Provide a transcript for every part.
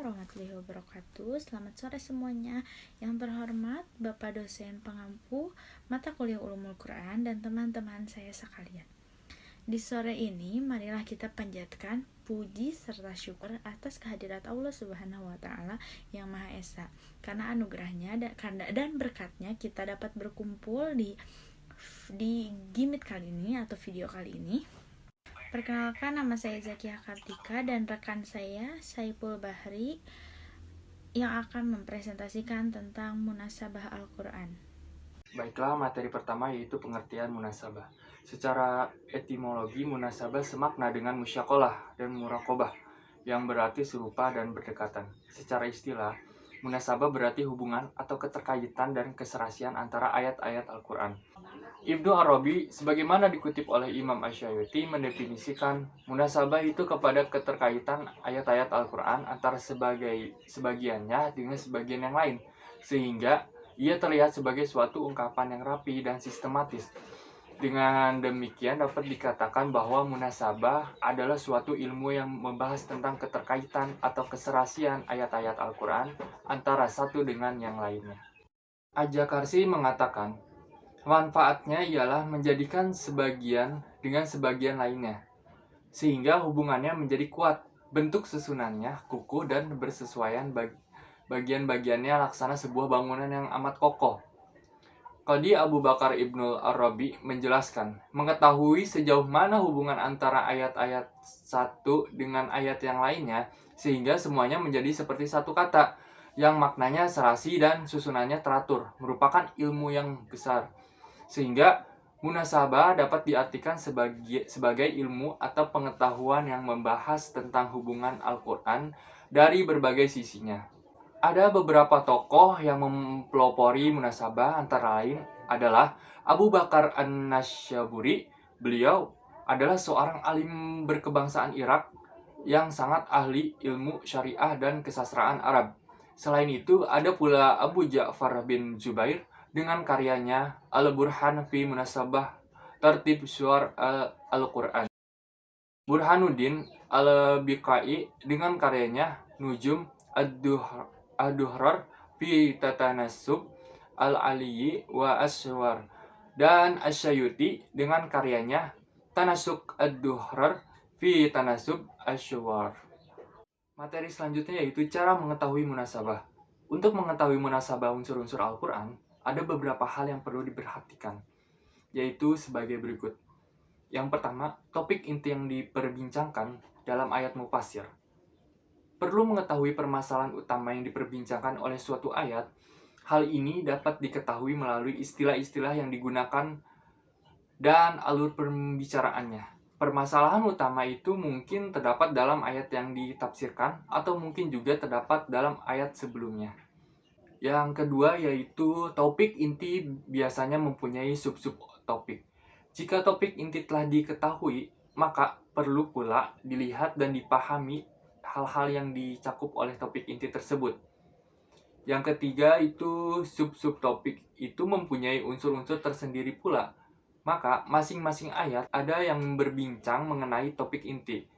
warahmatullahi wabarakatuh. Selamat sore semuanya. Yang terhormat Bapak dosen pengampu mata kuliah Ulumul Quran dan teman-teman saya sekalian. Di sore ini marilah kita panjatkan puji serta syukur atas kehadirat Allah Subhanahu wa taala yang Maha Esa. Karena anugerahnya dan berkatnya kita dapat berkumpul di gimit kali ini atau video kali ini. Perkenalkan, nama saya Zakia Kartika dan rekan saya Saiful Bahri yang akan mempresentasikan tentang munasabah Al-Quran. Baiklah, materi pertama yaitu pengertian munasabah. Secara etimologi, munasabah semakna dengan musyaqolah dan muraqobah, yang berarti serupa dan berdekatan. Secara istilah, munasabah berarti hubungan atau keterkaitan dan keserasian antara ayat-ayat Al-Quran. Ibnu Arabi, sebagaimana dikutip oleh Imam Asy-Syafi'i, mendefinisikan munasabah itu kepada keterkaitan ayat-ayat Al-Quran antara sebagiannya dengan sebagian yang lain, sehingga ia terlihat sebagai suatu ungkapan yang rapi dan sistematis. Dengan demikian dapat dikatakan bahwa munasabah adalah suatu ilmu yang membahas tentang keterkaitan atau keserasian ayat-ayat Al-Quran antara satu dengan yang lainnya. Al-Jakarsi mengatakan, manfaatnya ialah menjadikan sebagian dengan sebagian lainnya, sehingga hubungannya menjadi kuat. Bentuk susunannya kukuh dan bersesuaian, bagian-bagiannya laksana sebuah bangunan yang amat kokoh. Qadhi Abu Bakar Ibnul Arabi menjelaskan, mengetahui sejauh mana hubungan antara ayat-ayat satu dengan ayat yang lainnya, sehingga semuanya menjadi seperti satu kata, yang maknanya serasi dan susunannya teratur, merupakan ilmu yang besar. Sehingga munasabah dapat diartikan sebagai ilmu atau pengetahuan yang membahas tentang hubungan Al-Quran dari berbagai sisinya. Ada beberapa tokoh yang mempelopori munasabah, antara lain adalah Abu Bakar An-Nasyaburi. Beliau adalah seorang alim berkebangsaan Irak yang sangat ahli ilmu syariah dan kesastraan Arab. Selain itu, ada pula Abu Ja'far bin Zubair dengan karyanya Al-Burhan fi Munasabah Tertib Suwar Al-Quran. Burhanuddin Al-Biqai dengan karyanya Nujum Ad-Duhrar fi Tatanasub Al-Aliyi wa Aswar, dan Asy-Syafi'i dengan karyanya Tanasuk Ad-Duhrar fi Tanasub Asy-Syuwar. Materi selanjutnya yaitu cara mengetahui munasabah. Untuk mengetahui munasabah unsur-unsur Al-Quran, ada beberapa hal yang perlu diperhatikan, yaitu sebagai berikut. Yang pertama, topik inti yang diperbincangkan dalam ayat mufassir. Perlu mengetahui permasalahan utama yang diperbincangkan oleh suatu ayat. Hal ini dapat diketahui melalui istilah-istilah yang digunakan dan alur pembicaraannya. Permasalahan utama itu mungkin terdapat dalam ayat yang ditafsirkan atau mungkin juga terdapat dalam ayat sebelumnya. Yang kedua yaitu topik inti biasanya mempunyai sub-sub topik. Jika topik inti telah diketahui, maka perlu pula dilihat dan dipahami hal-hal yang dicakup oleh topik inti tersebut. Yang ketiga itu sub-sub topik itu mempunyai unsur-unsur tersendiri pula. Maka masing-masing ayat ada yang berbincang mengenai topik inti,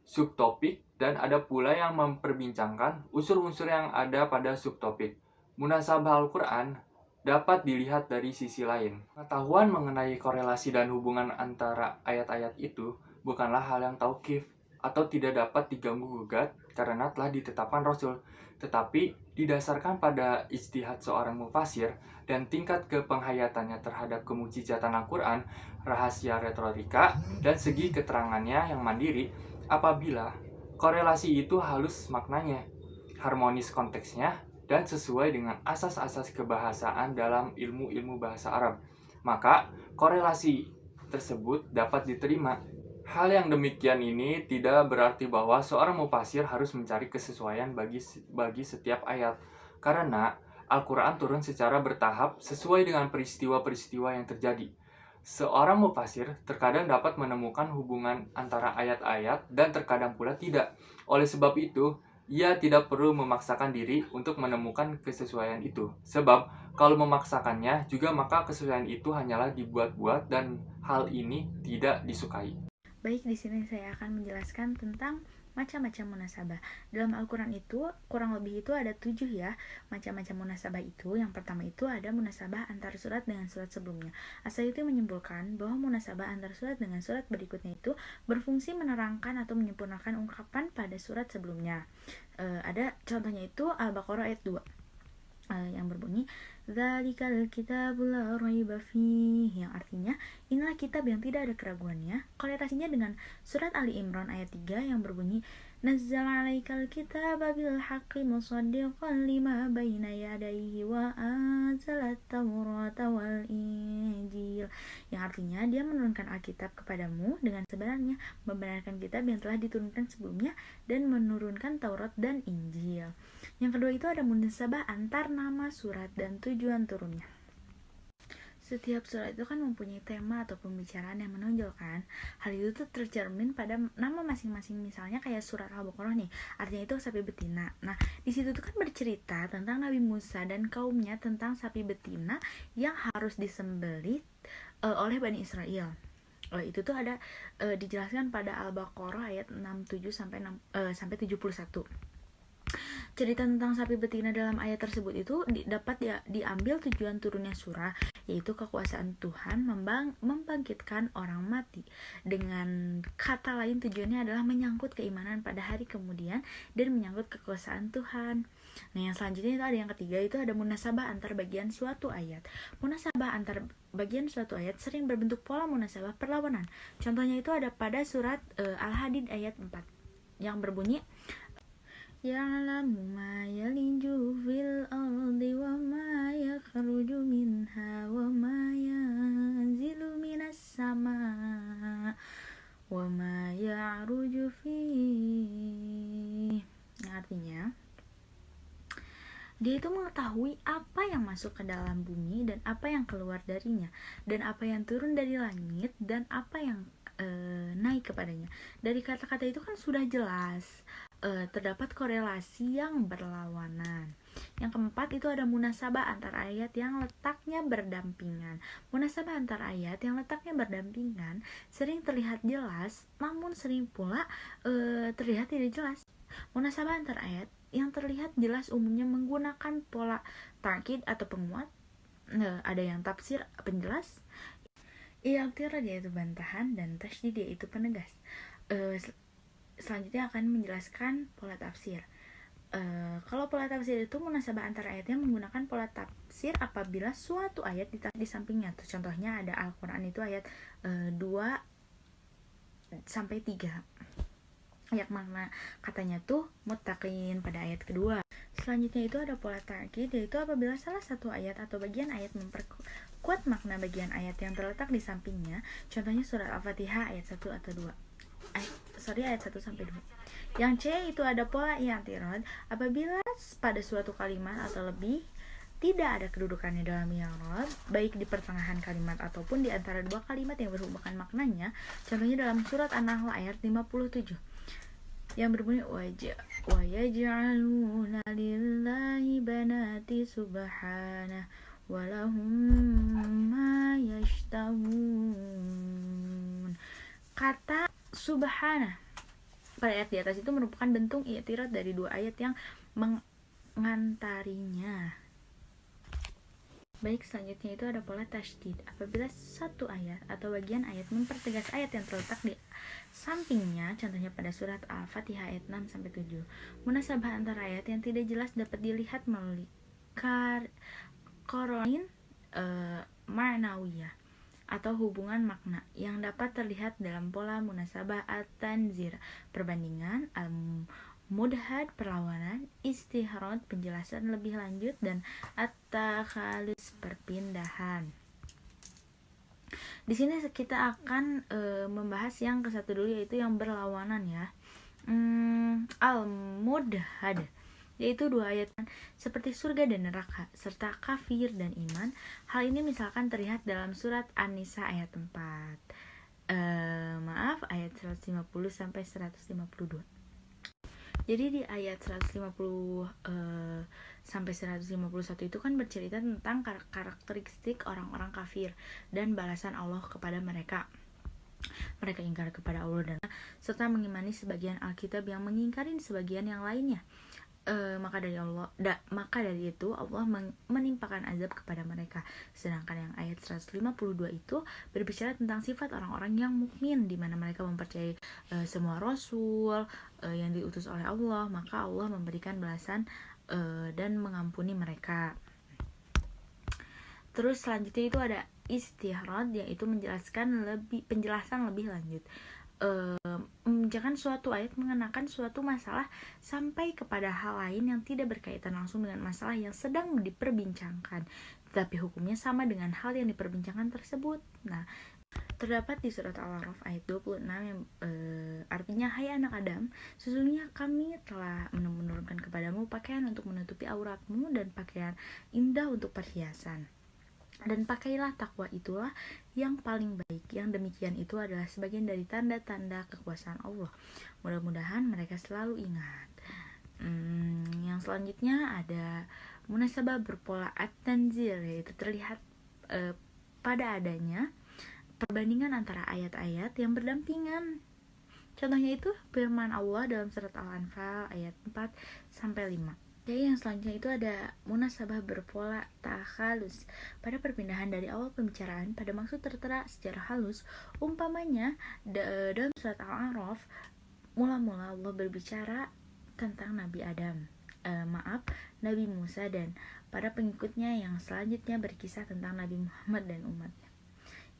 subtopik, dan ada pula yang memperbincangkan unsur-unsur yang ada pada subtopik. Munasabah Al-Quran dapat dilihat dari sisi lain. Pengetahuan mengenai korelasi dan hubungan antara ayat-ayat itu bukanlah hal yang tauqif atau tidak dapat diganggu-gugat karena telah ditetapkan Rasul, tetapi didasarkan pada ijtihad seorang mufassir dan tingkat kepenghayatannya terhadap kemujizatan Al-Quran, rahasia retorika, dan segi keterangannya yang mandiri. Apabila korelasi itu halus maknanya, harmonis konteksnya, dan sesuai dengan asas-asas kebahasaan dalam ilmu-ilmu bahasa Arab, maka korelasi tersebut dapat diterima. Hal yang demikian ini tidak berarti bahwa seorang mufassir harus mencari kesesuaian bagi setiap ayat, karena Al-Quran turun secara bertahap sesuai dengan peristiwa-peristiwa yang terjadi. Seorang mufassir terkadang dapat menemukan hubungan antara ayat-ayat dan terkadang pula tidak. Oleh sebab itu, ia tidak perlu memaksakan diri untuk menemukan kesesuaian itu. Sebab kalau memaksakannya juga maka kesesuaian itu hanyalah dibuat-buat dan hal ini tidak disukai. Baik, di sini saya akan menjelaskan tentang macam-macam munasabah. Dalam Al-Quran itu kurang lebih itu ada 7 ya macam-macam munasabah itu. Yang pertama itu ada munasabah antara surat dengan surat sebelumnya. As-Suyuti menyimpulkan bahwa munasabah antara surat dengan surat berikutnya itu berfungsi menerangkan atau menyempurnakan ungkapan pada surat sebelumnya. Ada contohnya itu Al-Baqarah ayat 2 yang berbunyi Dzalikal kitabul la raiba fihi, yang artinya inilah kitab yang tidak ada keraguannya. Kolerasinya dengan surat Ali Imran ayat 3 yang berbunyi Nazzala 'alaikal kitaba bil haqqi musaddiqan lima baina yadayhi wa anzalat tawrata wal injil, yang artinya dia menurunkan Alkitab kepadamu dengan sebenarnya, membenarkan kitab yang telah diturunkan sebelumnya dan menurunkan Taurat dan Injil. Yang kedua itu ada munasabah antar nama surat dan tujuan turunnya. Setiap surat itu kan mempunyai tema atau pembicaraan yang menonjolkan. Hal itu tuh tercermin pada nama masing-masing. Misalnya kayak surat Al-Baqarah nih, artinya itu sapi betina. Nah, di situ tuh kan bercerita tentang Nabi Musa dan kaumnya tentang sapi betina yang harus disembelih oleh Bani Israel. Itu tuh ada dijelaskan pada Al-Baqarah ayat 67 sampai 71. Cerita tentang sapi betina dalam ayat tersebut itu dapat diambil tujuan turunnya surah, yaitu kekuasaan Tuhan membangkitkan orang mati. Dengan kata lain tujuannya adalah menyangkut keimanan pada hari kemudian dan menyangkut kekuasaan Tuhan. Nah, yang selanjutnya itu ada yang ketiga, itu ada munasabah antar bagian suatu ayat. Munasabah antar bagian suatu ayat sering berbentuk pola munasabah perlawanan. Contohnya itu ada pada surat Al-Hadid ayat 4 yang berbunyi Ya'lamu ma yaliju fil ardi wa ma yakhruju minha wa ma yanzilu minas sama wa ma ya'ruju fi. Artinya dia itu mengetahui apa yang masuk ke dalam bumi dan apa yang keluar darinya, dan apa yang turun dari langit dan apa yang naik kepadanya. Dari kata-kata itu kan sudah jelas terdapat korelasi yang berlawanan. Yang keempat itu ada munasabah antar ayat yang letaknya berdampingan. Munasabah antar ayat yang letaknya berdampingan sering terlihat jelas, namun sering pula terlihat tidak jelas. Munasabah antar ayat yang terlihat jelas umumnya menggunakan pola ta'kid atau penguat. Ada yang tafsir penjelas, i'tirad yaitu bantahan, dan tasydid yaitu penegas. Selanjutnya akan menjelaskan pola tafsir. Kalau pola tafsir itu munasabah antara ayatnya menggunakan pola tafsir apabila suatu ayat di sampingnya. Contohnya ada Al-Quran itu ayat 2 sampai 3. Yang makna katanya tuh muttaqin pada ayat kedua. Selanjutnya itu ada pola ta'kid, yaitu apabila salah satu ayat atau bagian ayat memperkuat makna bagian ayat yang terletak di sampingnya. Contohnya surat Al-Fatihah ayat 1 atau 2. Ayat 1 sampai 2. Yang C itu ada pola i'tirad apabila pada suatu kalimat atau lebih tidak ada kedudukannya dalam i'rab, baik di pertengahan kalimat ataupun di antara dua kalimat yang berhubungan maknanya. Contohnya dalam surat An-Nahl ayat 57 yang berbunyi wa yaj'aluna lillahi banati subhanahu wa lahum ma yashtahun. Kata subhanah pada ayat di atas itu merupakan bentuk i'tirad dari dua ayat yang mengantarinya. Baik, selanjutnya itu ada pola tasydid apabila satu ayat atau bagian ayat mempertegas ayat yang terletak di sampingnya. Contohnya pada surat Al-Fatihah ayat 6 sampai 7. Munasabah antara ayat yang tidak jelas dapat dilihat melalui qarain ma'nawiyah atau hubungan makna yang dapat terlihat dalam pola munasabah at-tanzir, perbandingan, al-mudhad, perlawanan, istihrad, penjelasan lebih lanjut, dan at-takhalus, perpindahan. Di sini kita akan membahas yang ke satu dulu, yaitu yang berlawanan ya. Al-mudhad yaitu dua ayat seperti surga dan neraka serta kafir dan iman. Hal ini misalkan terlihat dalam surat An-Nisa ayat 4. Ayat 150 sampai 152. Jadi di ayat 150 sampai 151 itu kan bercerita tentang karakteristik orang-orang kafir dan balasan Allah kepada mereka. Mereka ingkar kepada Allah dan serta mengimani sebagian Alkitab yang mengingkari sebagian yang lainnya. Maka dari itu Allah menimpakan azab kepada mereka. Sedangkan yang ayat 152 itu berbicara tentang sifat orang-orang yang mukmin, di mana mereka mempercayai semua rasul yang diutus oleh Allah, maka Allah memberikan balasan dan mengampuni mereka. Terus selanjutnya itu ada istihad, yaitu penjelasan lebih lanjut. Jangan suatu ayat mengenakan suatu masalah sampai kepada hal lain yang tidak berkaitan langsung dengan masalah yang sedang diperbincangkan, tetapi hukumnya sama dengan hal yang diperbincangkan tersebut. Nah, terdapat di surat Al-A'raf ayat 26 yang artinya, hai anak Adam, sesungguhnya kami telah menurunkan kepadamu pakaian untuk menutupi auratmu dan pakaian indah untuk perhiasan. Dan pakailah takwa, itulah yang paling baik. Yang demikian itu adalah sebagian dari tanda-tanda kekuasaan Allah. Mudah-mudahan mereka selalu ingat. Yang selanjutnya ada munasabah berpola at-tanzil, yaitu terlihat pada adanya perbandingan antara ayat-ayat yang berdampingan. Contohnya itu firman Allah dalam surat Al-Anfal ayat 4-5. Jadi yang selanjutnya itu ada munasabah berpola takhalus pada perpindahan dari awal pembicaraan pada maksud tertera secara halus. Umpamanya dalam surat Al-A'raf, mula-mula Allah berbicara tentang Nabi Adam, Nabi Musa dan para pengikutnya, yang selanjutnya berkisah tentang Nabi Muhammad dan umatnya.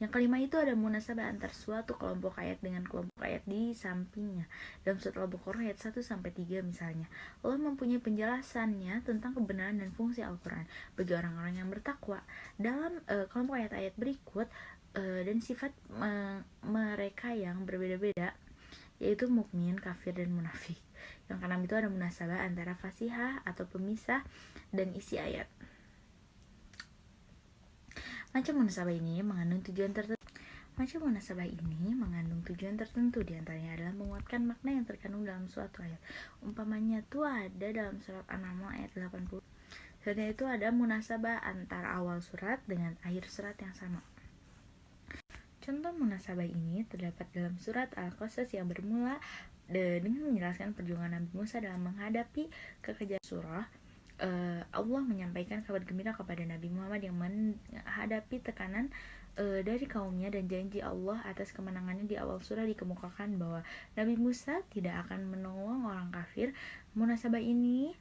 Yang kelima itu ada munasabah antar suatu kelompok ayat dengan kelompok ayat di sampingnya. Dalam surat Al-Baqarah ayat 1-3 misalnya, Allah mempunyai penjelasannya tentang kebenaran dan fungsi Al-Quran bagi orang-orang yang bertakwa. Dalam kelompok ayat-ayat berikut dan sifat mereka yang berbeda-beda, yaitu mukmin, kafir, dan munafik. Yang keenam itu ada munasabah antara fasihah atau pemisah dan isi ayat. Macam munasabah ini mengandung tujuan tertentu. Di antaranya adalah menguatkan makna yang terkandung dalam suatu ayat. Umpamanya itu ada dalam surat An-Naml ayat 80. Selanjutnya itu ada munasabah antara awal surat dengan akhir surat yang sama. Contoh munasabah ini terdapat dalam surat Al-Qasas yang bermula dengan menjelaskan perjuangan Nabi Musa dalam menghadapi kekejaran surah. Allah menyampaikan kabar gembira kepada Nabi Muhammad yang menghadapi tekanan dari kaumnya, dan janji Allah atas kemenangannya. Di awal surah dikemukakan bahwa Nabi Musa tidak akan menolong orang kafir. Munasabah ini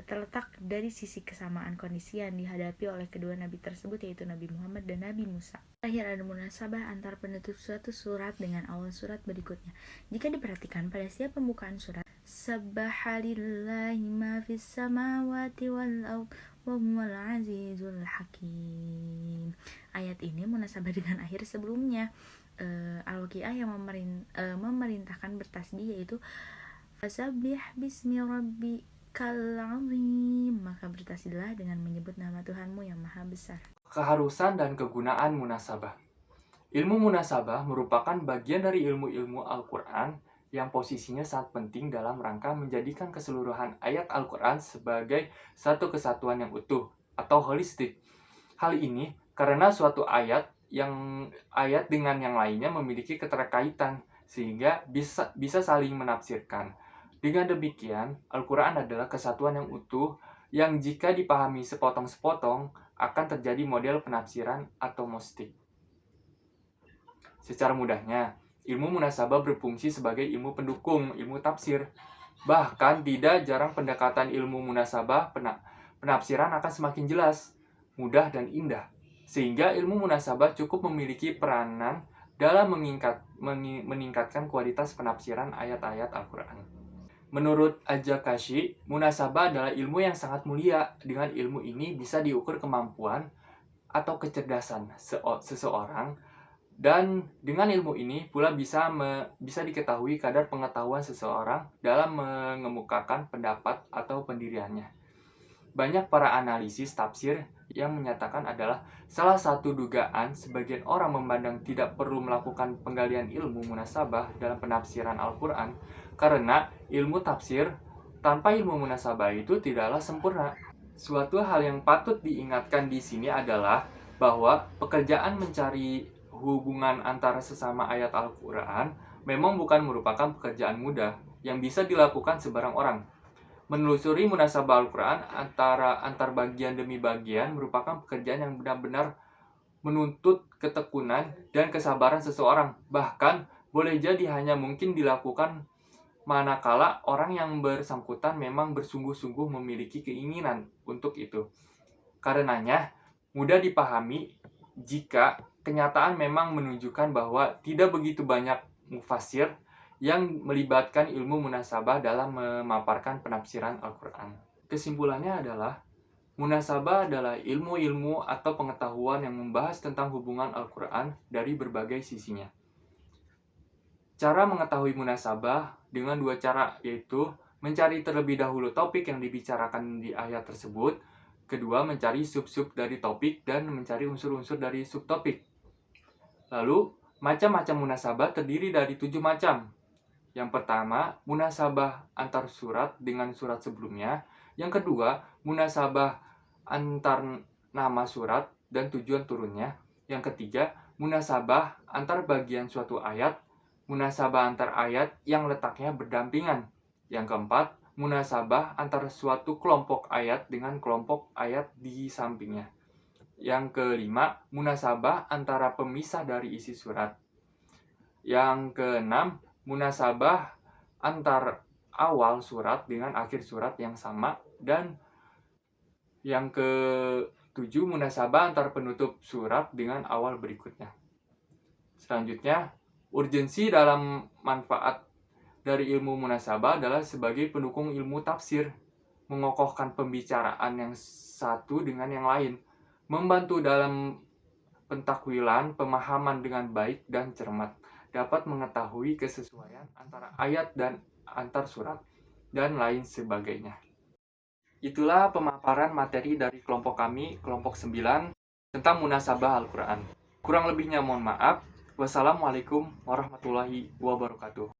terletak dari sisi kesamaan kondisi yang dihadapi oleh kedua nabi tersebut, yaitu Nabi Muhammad dan Nabi Musa. Terakhir ada munasabah antar penutup suatu surat dengan awal surat berikutnya. Jika diperhatikan pada setiap pembukaan surat, Subhalillahi ma fis samawati wal ard wa huwal azizul hakim. Ayat ini munasabah dengan akhir sebelumnya. Al-Waqiah yang memerintahkan bertasbih, yaitu fasabbih bismi rabbikal azim, maka bertasbihlah dengan menyebut nama Tuhanmu yang maha besar. Keharusan dan kegunaan munasabah. Ilmu munasabah merupakan bagian dari ilmu-ilmu Al-Quran yang posisinya sangat penting dalam rangka menjadikan keseluruhan ayat Al-Quran sebagai satu kesatuan yang utuh atau holistik. Hal ini karena suatu ayat dengan yang lainnya memiliki keterkaitan sehingga bisa saling menafsirkan. Dengan demikian, Al-Quran adalah kesatuan yang utuh yang jika dipahami sepotong-sepotong akan terjadi model penafsiran atau mostik. Secara mudahnya, ilmu munasabah berfungsi sebagai ilmu pendukung ilmu tafsir. Bahkan tidak jarang pendekatan ilmu munasabah penafsiran akan semakin jelas, mudah, dan indah. Sehingga ilmu munasabah cukup memiliki peranan dalam meningkatkan kualitas penafsiran ayat-ayat Al-Quran. Menurut Al-Jakashi, munasabah adalah ilmu yang sangat mulia. Dengan ilmu ini bisa diukur kemampuan atau kecerdasan seseorang, dan dengan ilmu ini pula bisa diketahui kadar pengetahuan seseorang dalam mengemukakan pendapat atau pendiriannya. Banyak para analisis tafsir yang menyatakan adalah salah satu dugaan sebagian orang memandang tidak perlu melakukan penggalian ilmu munasabah dalam penafsiran Al-Quran karena ilmu tafsir tanpa ilmu munasabah itu tidaklah sempurna. Suatu hal yang patut diingatkan di sini adalah bahwa pekerjaan mencari hubungan antara sesama ayat Al-Quran memang bukan merupakan pekerjaan mudah yang bisa dilakukan sebarang orang. Menelusuri munasabah Al-Quran antar bagian demi bagian merupakan pekerjaan yang benar-benar menuntut ketekunan dan kesabaran seseorang. Bahkan boleh jadi hanya mungkin dilakukan manakala orang yang bersangkutan memang bersungguh-sungguh memiliki keinginan untuk itu. Karenanya, mudah dipahami jika kenyataan memang menunjukkan bahwa tidak begitu banyak mufassir yang melibatkan ilmu munasabah dalam memaparkan penafsiran Al-Quran. Kesimpulannya adalah, munasabah adalah ilmu-ilmu atau pengetahuan yang membahas tentang hubungan Al-Quran dari berbagai sisinya. Cara mengetahui munasabah dengan dua cara, yaitu mencari terlebih dahulu topik yang dibicarakan di ayat tersebut, kedua mencari sub-sub dari topik dan mencari unsur-unsur dari subtopik. Lalu, macam-macam munasabah terdiri dari 7 macam. Yang pertama, munasabah antar surat dengan surat sebelumnya. Yang kedua, munasabah antar nama surat dan tujuan turunnya. Yang ketiga, munasabah antar bagian suatu ayat. Munasabah antar ayat yang letaknya berdampingan. Yang keempat, munasabah antar suatu kelompok ayat dengan kelompok ayat di sampingnya. Yang kelima, munasabah antara pemisah dari isi surat. Yang keenam, munasabah antar awal surat dengan akhir surat yang sama. Dan yang ketujuh, munasabah antar penutup surat dengan awal berikutnya. Selanjutnya, urgensi dalam manfaat dari ilmu munasabah adalah sebagai pendukung ilmu tafsir, mengokohkan pembicaraan yang satu dengan yang lain, membantu dalam pentakwilan, pemahaman dengan baik dan cermat, dapat mengetahui kesesuaian antara ayat dan antar surat, dan lain sebagainya. Itulah pemaparan materi dari kelompok kami, kelompok 9, tentang munasabah Al-Quran. Kurang lebihnya mohon maaf. Wassalamualaikum warahmatullahi wabarakatuh.